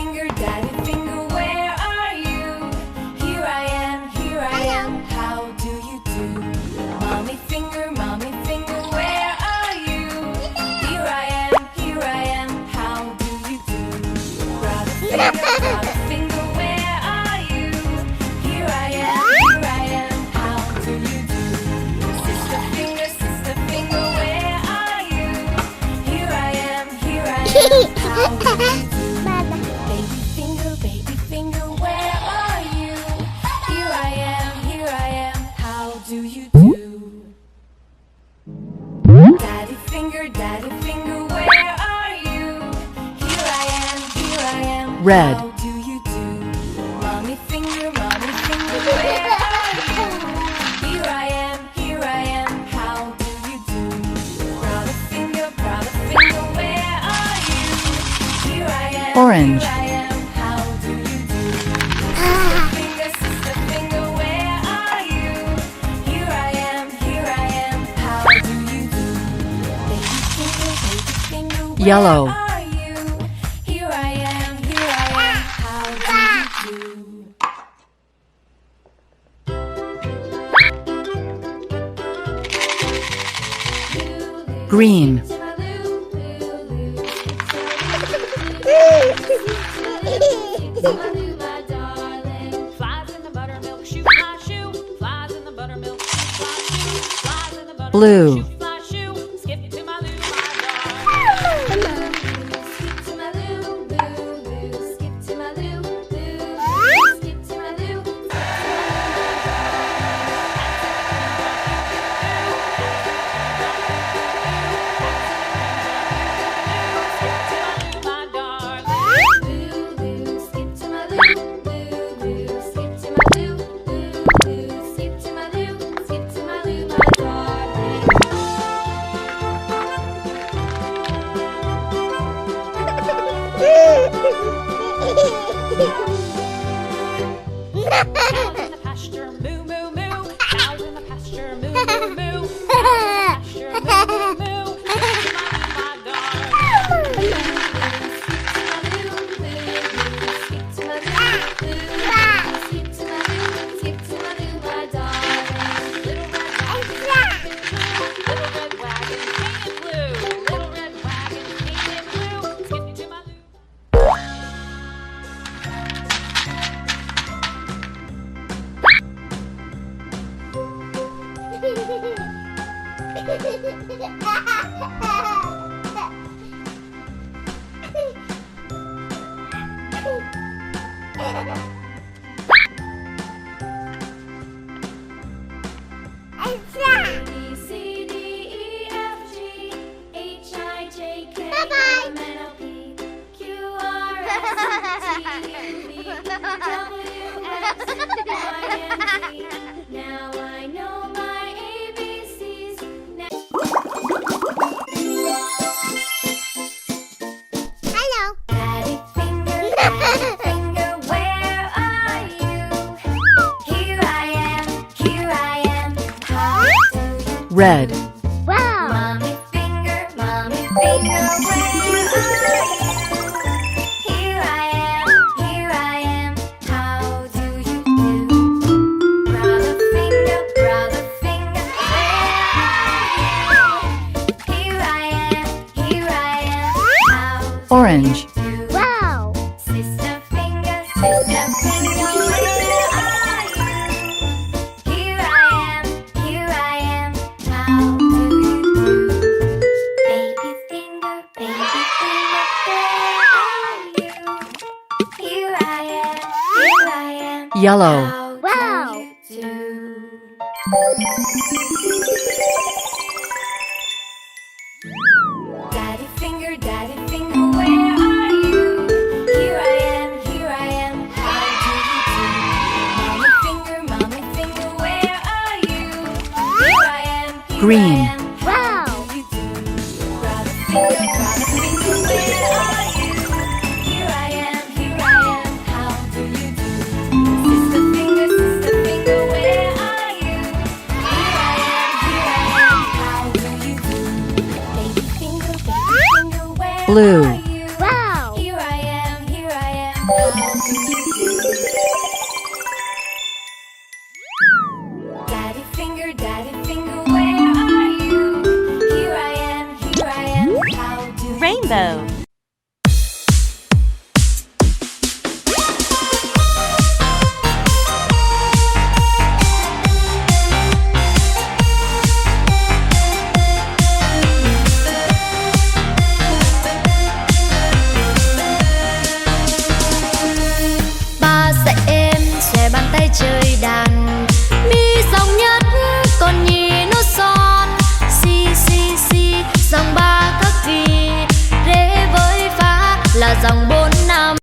finger, where are you? Here I am, how do you do? Mommy finger, where are you? Here I am, how do you do? Brother finger, where are you? Here I am, how do you do? Sister finger, where are you? Here I am, how do you do? Baby finger, where are you? Here I am, how do you do? Daddy finger, where are you? Here I am, Red. how do you do? Mommy finger, where are you? Here I am, how do you do? Brother finger, where are you? Here I am, Orange. how do you do? Sister finger, where are you? Here I am, how do you do? Baby finger, where Yellow. are you? Here I am, how do you do? Green. Blue. Cows in the pasture, moo, moo, moo. Cows in the pasture, moo, moo, moo. Cows in the pasture, moo, moo, moo. My darling. Skip to my loo, skip to my loo, my darling. Little red wagon painted blue. Little red wagon painted blue. Skip to my loo. B, C, D, E, F, G, H, I, J, K, L, M, N, O, P, Q, R, S, T, U, V, W, X, Y, and Z. Now I know my ABCs. Hello. Daddy finger, where are you? Here I am, how do you do? Red. Wow. Mommy finger, where are you? Here I am, how do you do? Brother finger, where are you? Here I am, how do Orange. you do? Wow. Sister finger, where are you? Here I am, how do you do? Baby finger, where are you? Here I am, Yellow. how Wow. do you do? Daddy finger, where are you? Here I am, how do you do? Mommy finger, where are you? Here I am, Green. Wow. how do you do? Brother finger, where are you? Here I am, how do you do? Sister finger, where are you? Here I am, how do you do? Baby finger, where Blue. are you? Wow. Here I am, rainbow. Ba dạy em xòe bàn tay chơi đàn, mi dòng nhất còn nhì nốt son, si si si dòng ba các kỳ, rê với phá là dòng